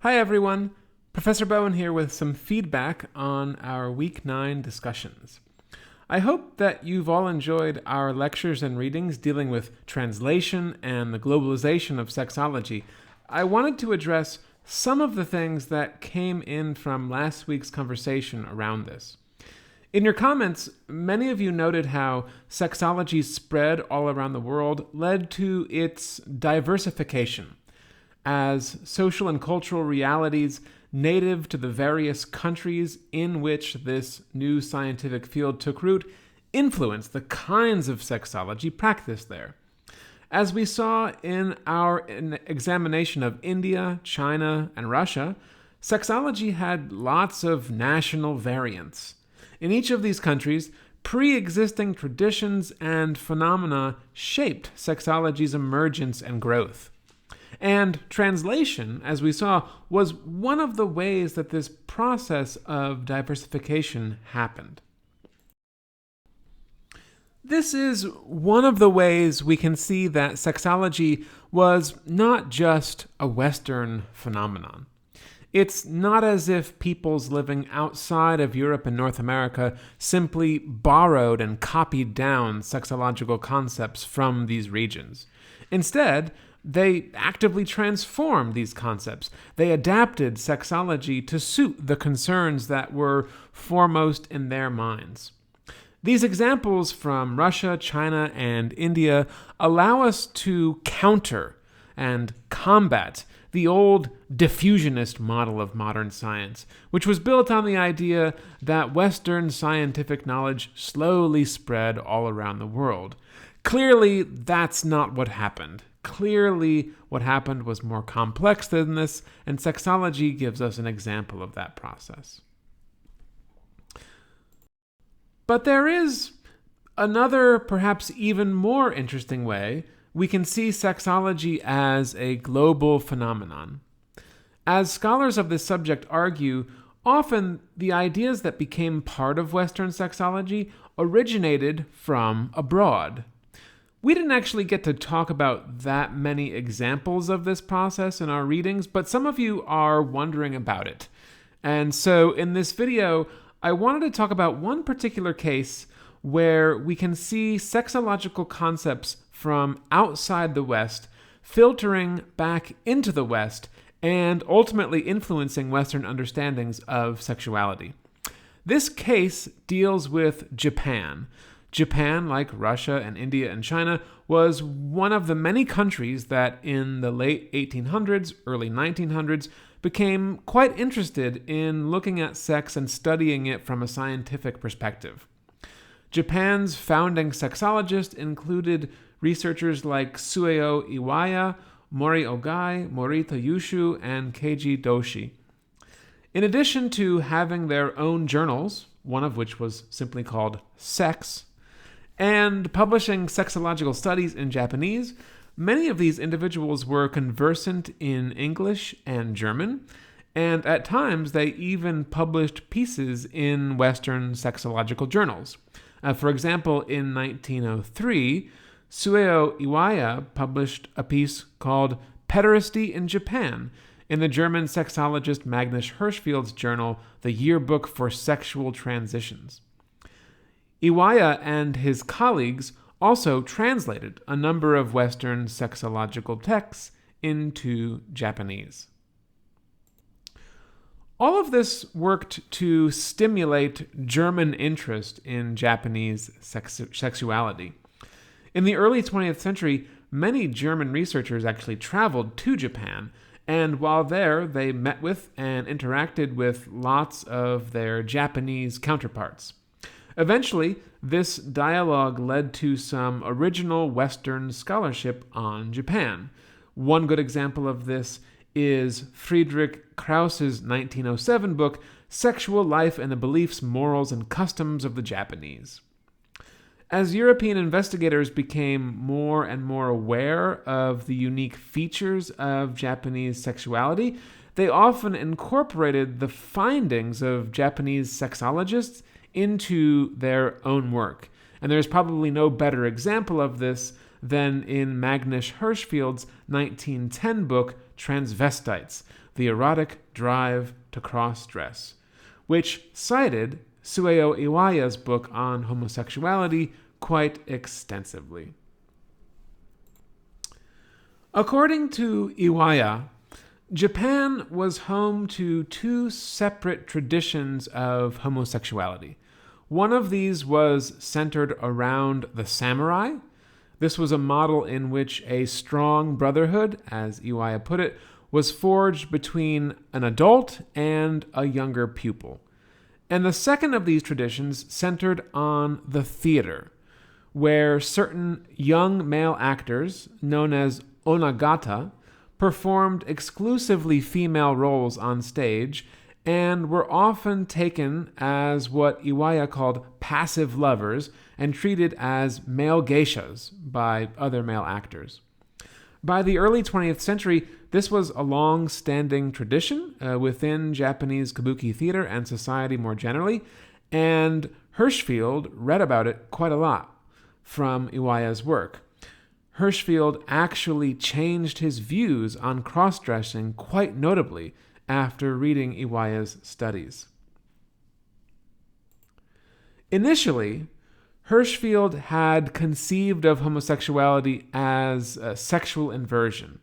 Hi everyone, Professor Bowen here with some feedback on our Week 9 discussions. I hope that you've all enjoyed our lectures and readings dealing with translation and the globalization of sexology. I wanted to address some of the things that came in from last week's conversation around this. In your comments, many of you noted how sexology's spread all around the world led to its diversification, as social and cultural realities native to the various countries in which this new scientific field took root influenced the kinds of sexology practiced there. As we saw in our examination of India, China, and Russia, sexology had lots of national variants. In each of these countries, pre-existing traditions and phenomena shaped sexology's emergence and growth. And translation, as we saw, was one of the ways that this process of diversification happened. This is one of the ways we can see that sexology was not just a Western phenomenon. It's not as if peoples living outside of Europe and North America simply borrowed and copied down sexological concepts from these regions. Instead, they actively transformed these concepts. They adapted sexology to suit the concerns that were foremost in their minds. These examples from Russia, China, and India allow us to counter and combat the old diffusionist model of modern science, which was built on the idea that Western scientific knowledge slowly spread all around the world. Clearly, that's not what happened. Clearly, what happened was more complex than this, and sexology gives us an example of that process. But there is another, perhaps even more interesting way we can see sexology as a global phenomenon. As scholars of this subject argue, often the ideas that became part of Western sexology originated from abroad. We didn't actually get to talk about that many examples of this process in our readings, but some of you are wondering about it. And so in this video, I wanted to talk about one particular case where we can see sexological concepts from outside the West filtering back into the West and ultimately influencing Western understandings of sexuality. This case deals with Japan. Japan, like Russia and India and China, was one of the many countries that in the late 1800s, early 1900s, became quite interested in looking at sex and studying it from a scientific perspective. Japan's founding sexologists included researchers like Sueo Iwaya, Mori Ogai, Morita Yushu, and Keiji Doshi. In addition to having their own journals, one of which was simply called Sex, and publishing sexological studies in Japanese, many of these individuals were conversant in English and German, and at times they even published pieces in Western sexological journals. For example, in 1903, Sueo Iwaya published a piece called Pederasty in Japan in the German sexologist Magnus Hirschfeld's journal, The Yearbook for Sexual Transitions. Iwaya and his colleagues also translated a number of Western sexological texts into Japanese. All of this worked to stimulate German interest in Japanese sexuality. In the early 20th century, many German researchers actually traveled to Japan, and while there, they met with and interacted with lots of their Japanese counterparts. Eventually, this dialogue led to some original Western scholarship on Japan. One good example of this is Friedrich Krauss's 1907 book, Sexual Life and the Beliefs, Morals, and Customs of the Japanese. As European investigators became more and more aware of the unique features of Japanese sexuality, they often incorporated the findings of Japanese sexologists into their own work. And there's probably no better example of this than in Magnus Hirschfeld's 1910 book, Transvestites, the erotic drive to cross-dress, which cited Sueo Iwaya's book on homosexuality quite extensively. According to Iwaya, Japan was home to two separate traditions of homosexuality. One of these was centered around the samurai. This was a model in which a strong brotherhood, as Iwaya put it, was forged between an adult and a younger pupil. And the second of these traditions centered on the theater, where certain young male actors, known as onagata, performed exclusively female roles on stage and were often taken as what Iwaya called passive lovers and treated as male geishas by other male actors. By the early 20th century, this was a long-standing tradition within Japanese kabuki theater and society more generally, and Hirschfeld read about it quite a lot from Iwaya's work. Hirschfeld actually changed his views on cross-dressing quite notably after reading Iwaya's studies. Initially, Hirschfeld had conceived of homosexuality as a sexual inversion.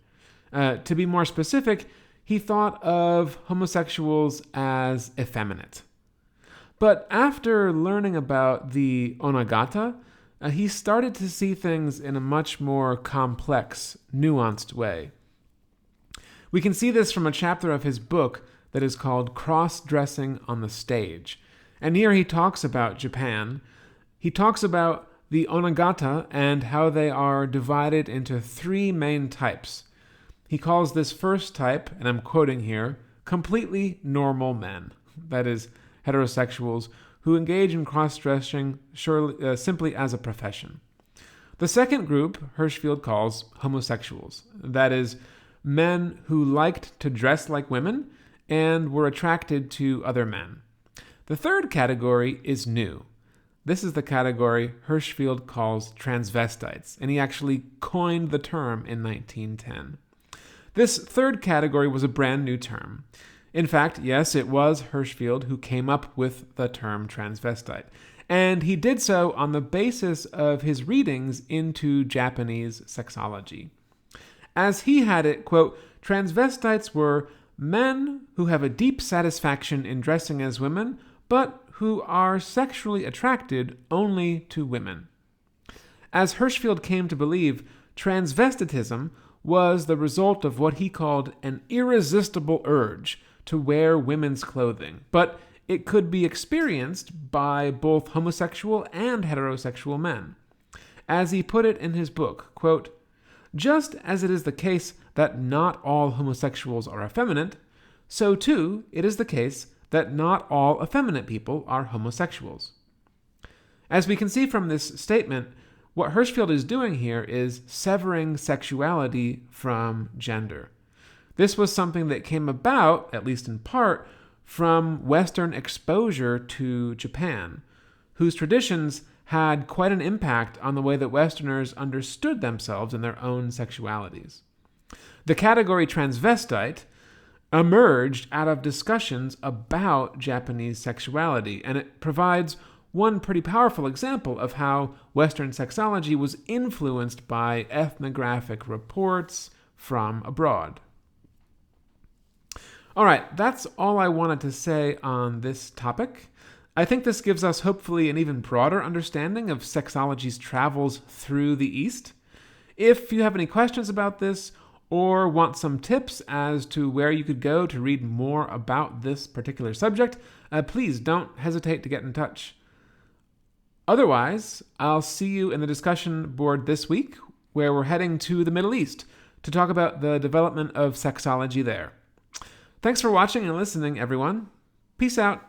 To be more specific, he thought of homosexuals as effeminate. But after learning about the onagata, he started to see things in a much more complex, nuanced way. We can see this from a chapter of his book that is called Cross-Dressing on the Stage. And here he talks about Japan. He talks about the onagata and how they are divided into three main types. He calls this first type, and I'm quoting here, completely normal men. That is, heterosexuals who engage in cross-dressing simply as a profession. The second group Hirschfeld calls homosexuals. That is, men who liked to dress like women and were attracted to other men. The third category is new. This is the category Hirschfeld calls transvestites, and he actually coined the term in 1910. This third category was a brand new term. In fact, yes, it was Hirschfeld who came up with the term transvestite, and he did so on the basis of his readings into Japanese sexology. As he had it, quote, transvestites were men who have a deep satisfaction in dressing as women, but who are sexually attracted only to women. As Hirschfeld came to believe, transvestitism was the result of what he called an irresistible urge to wear women's clothing, but it could be experienced by both homosexual and heterosexual men. As he put it in his book, quote, just as it is the case that not all homosexuals are effeminate, so too it is the case that not all effeminate people are homosexuals. As we can see from this statement, what Hirschfeld is doing here is severing sexuality from gender. This was something that came about, at least in part, from Western exposure to Japan, whose traditions had quite an impact on the way that Westerners understood themselves and their own sexualities. The category transvestite emerged out of discussions about Japanese sexuality, and it provides one pretty powerful example of how Western sexology was influenced by ethnographic reports from abroad. All right, that's all I wanted to say on this topic. I think this gives us hopefully an even broader understanding of sexology's travels through the East. If you have any questions about this or want some tips as to where you could go to read more about this particular subject, please don't hesitate to get in touch. Otherwise, I'll see you in the discussion board this week, where we're heading to the Middle East to talk about the development of sexology there. Thanks for watching and listening, everyone. Peace out.